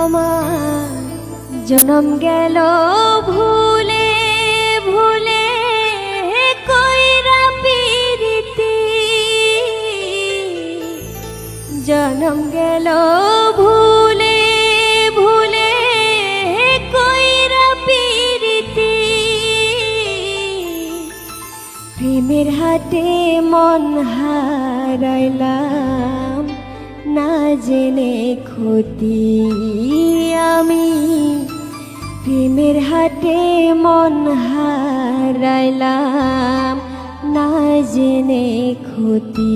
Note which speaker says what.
Speaker 1: আমার জনম গেল ভুলে ভুলে কইরা পিরিতি, জনম গেল ভুলে ভুলে কইরা পিরিতি, প্রেমের হাটে মন হারাইলাম না জেনে ক্ষতি আমি, প্রেমের হাটে মন হারাইলাম না জেনে ক্ষতি।